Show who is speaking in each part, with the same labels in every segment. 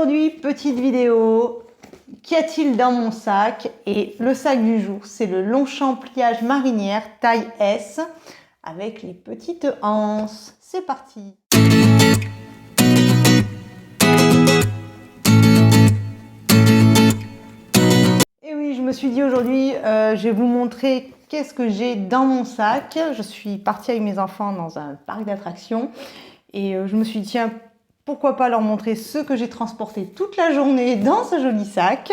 Speaker 1: Aujourd'hui, petite vidéo, qu'y a-t-il dans mon sac? Et le sac du jour, c'est le Longchamp pliage marinière taille S avec les petites anses. C'est parti! Et oui, je me suis dit aujourd'hui, je vais vous montrer qu'est-ce que j'ai dans mon sac. Je suis partie avec mes enfants dans un parc d'attractions et je me suis dit, tiens, pourquoi pas leur montrer ce que j'ai transporté toute la journée dans ce joli sac.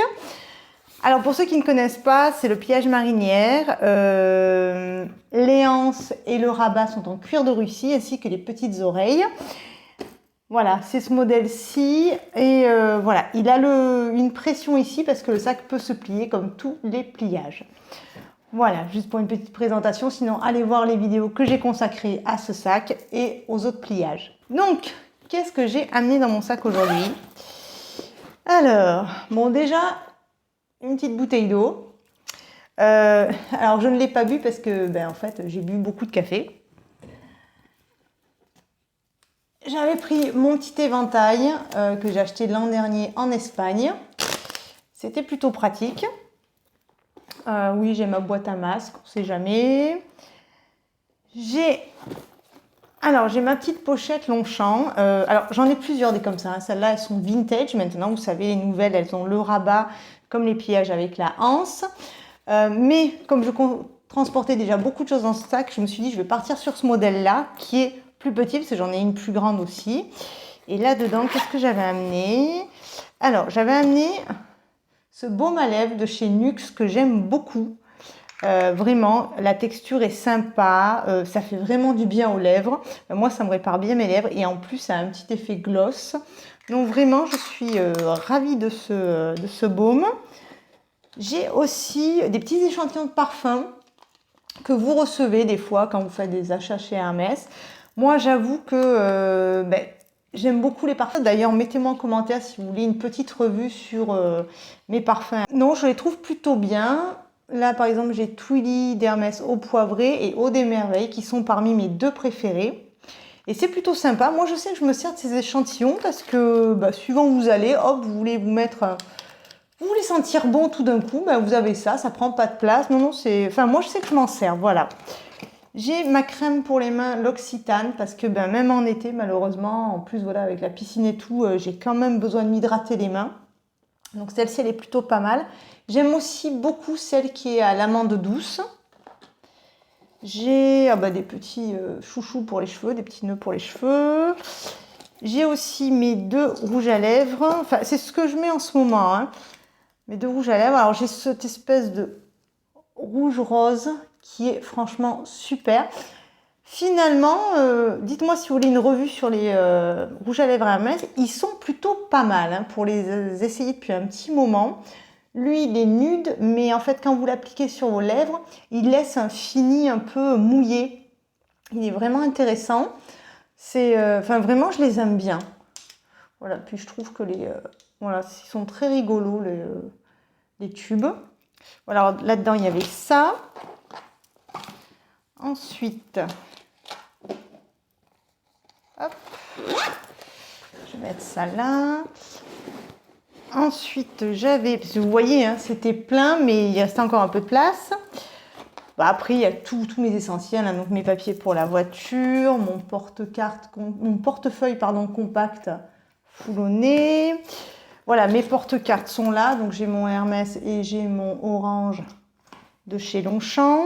Speaker 1: Alors pour ceux qui ne connaissent pas, c'est le pliage marinière. Les anses et le rabat sont en cuir de Russie ainsi que les petites oreilles. Voilà, c'est ce modèle-ci et voilà, il a une pression ici parce que le sac peut se plier comme tous les pliages. Voilà, juste pour une petite présentation, sinon allez voir les vidéos que j'ai consacrées à ce sac et aux autres pliages. Donc, qu'est-ce que j'ai amené dans mon sac aujourd'hui? Alors, bon déjà, une petite bouteille d'eau. Alors je ne l'ai pas bu parce que en fait j'ai bu beaucoup de café. J'avais pris mon petit éventail que j'ai acheté l'an dernier en Espagne. C'était plutôt pratique. Oui, j'ai ma boîte à masques, on ne sait jamais. J'ai ma petite pochette Longchamp. Alors j'en ai plusieurs des comme ça. Hein. Celles-là, elles sont vintage maintenant. Vous savez, les nouvelles, elles ont le rabat comme les pliages avec la anse. Mais comme je transportais déjà beaucoup de choses dans ce sac, je me suis dit je vais partir sur ce modèle-là qui est plus petit parce que j'en ai une plus grande aussi. Et là-dedans, qu'est-ce que j'avais amené? Alors, j'avais amené ce baume à lèvres de chez Nuxe que j'aime beaucoup. Vraiment, la texture est sympa, ça fait vraiment du bien aux lèvres. Moi, ça me répare bien mes lèvres et en plus, ça a un petit effet gloss. Donc vraiment, je suis ravie de ce baume. J'ai aussi des petits échantillons de parfums que vous recevez des fois quand vous faites des achats chez Hermès. Moi, j'avoue que j'aime beaucoup les parfums. D'ailleurs, mettez-moi en commentaire si vous voulez une petite revue sur mes parfums. Non, je les trouve plutôt bien. Là, par exemple, j'ai Twilly d'Hermès eau poivrée et Eau des merveilles qui sont parmi mes deux préférés. Et c'est plutôt sympa. Moi, je sais que je me sers de ces échantillons parce que suivant où vous allez, hop, vous voulez vous mettre... Vous voulez sentir bon tout d'un coup, vous avez ça prend pas de place. Non, c'est... Enfin, moi, je sais que je m'en sers, voilà. J'ai ma crème pour les mains, l'Occitane, parce que même en été, malheureusement, en plus, voilà, avec la piscine et tout, j'ai quand même besoin de m'hydrater les mains. Donc celle-ci, elle est plutôt pas mal. J'aime aussi beaucoup celle qui est à l'amande douce. J'ai des petits chouchous pour les cheveux, des petits nœuds pour les cheveux. J'ai aussi mes deux rouges à lèvres. Enfin, c'est ce que je mets en ce moment, hein. Mes deux rouges à lèvres. Alors, j'ai cette espèce de rouge rose qui est franchement super. Finalement, dites-moi si vous voulez une revue sur les rouges à lèvres Hermès. Ils sont plutôt pas mal hein, pour les essayer depuis un petit moment. Lui, il est nude, mais en fait, quand vous l'appliquez sur vos lèvres, il laisse un fini un peu mouillé. Il est vraiment intéressant. Vraiment, je les aime bien. Voilà, puis je trouve que ils sont très rigolos, les tubes. Voilà, là-dedans, il y avait ça. Ensuite, hop, je vais mettre ça là. Ensuite, j'avais, parce que vous voyez, hein, c'était plein, mais il restait encore un peu de place. Après, il y a tous mes essentiels, hein, donc mes papiers pour la voiture, mon portefeuille compact foulonné. Voilà, mes porte-cartes sont là, donc j'ai mon Hermès et j'ai mon orange de chez Longchamp.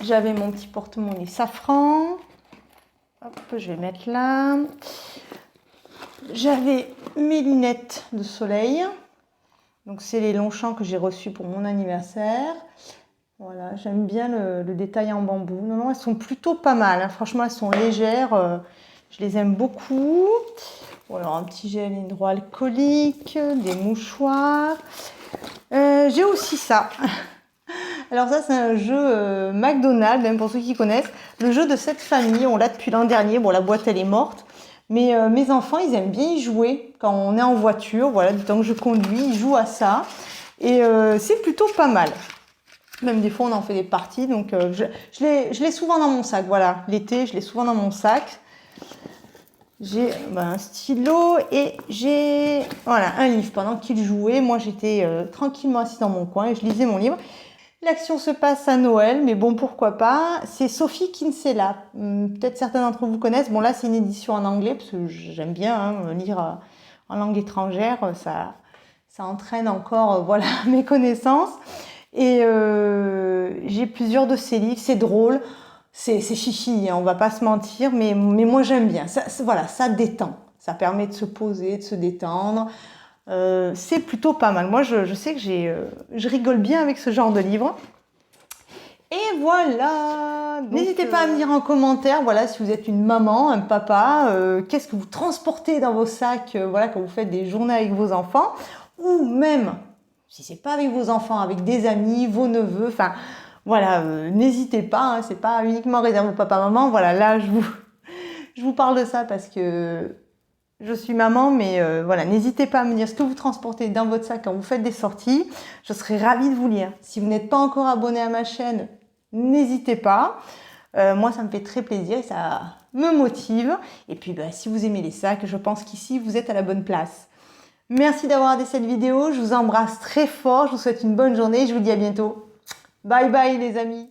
Speaker 1: J'avais mon petit porte-monnaie safran. Hop, je vais mettre là. J'avais mes lunettes de soleil. Donc, c'est les Longchamp que j'ai reçus pour mon anniversaire. Voilà, j'aime bien le détail en bambou. Non, elles sont plutôt pas mal. Hein. Franchement, elles sont légères. Je les aime beaucoup. Voilà, un petit gel hydroalcoolique, des mouchoirs. J'ai aussi ça. Alors ça, c'est un jeu McDonald's, même pour ceux qui connaissent. Le jeu de cette famille, on l'a depuis l'an dernier. Bon, la boîte, elle est morte. Mais mes enfants, ils aiment bien y jouer quand on est en voiture. Voilà, du temps que je conduis, ils jouent à ça. Et c'est plutôt pas mal. Même des fois, on en fait des parties. Donc, je l'ai souvent dans mon sac. Voilà, l'été, je l'ai souvent dans mon sac. J'ai un stylo et j'ai voilà, un livre. Pendant qu'il jouait, moi j'étais tranquillement assise dans mon coin et je lisais mon livre. L'action se passe à Noël, mais bon, pourquoi pas. C'est Sophie Kinsella. Peut-être certains d'entre vous connaissent. Bon, là, c'est une édition en anglais, parce que j'aime bien hein, lire en langue étrangère. Ça entraîne encore voilà, mes connaissances. Et j'ai plusieurs de ces livres. C'est drôle, c'est chichi, hein, on va pas se mentir, mais moi, j'aime bien. Voilà, ça détend. Ça permet de se poser, de se détendre. C'est plutôt pas mal. Moi, je sais que je rigole bien avec ce genre de livre. Et voilà. N'hésitez pas à me dire en commentaire, voilà, si vous êtes une maman, un papa, qu'est-ce que vous transportez dans vos sacs, voilà, quand vous faites des journées avec vos enfants, ou même, si c'est pas avec vos enfants, avec des amis, vos neveux, enfin, voilà, n'hésitez pas, hein, c'est pas uniquement réservé au papa-maman. Voilà, là, je vous parle de ça parce que je suis maman, mais voilà, n'hésitez pas à me dire ce que vous transportez dans votre sac quand vous faites des sorties. Je serai ravie de vous lire. Si vous n'êtes pas encore abonné à ma chaîne, n'hésitez pas. Moi, ça me fait très plaisir et ça me motive. Et puis, si vous aimez les sacs, je pense qu'ici, vous êtes à la bonne place. Merci d'avoir regardé cette vidéo. Je vous embrasse très fort. Je vous souhaite une bonne journée. Je vous dis à bientôt. Bye bye les amis.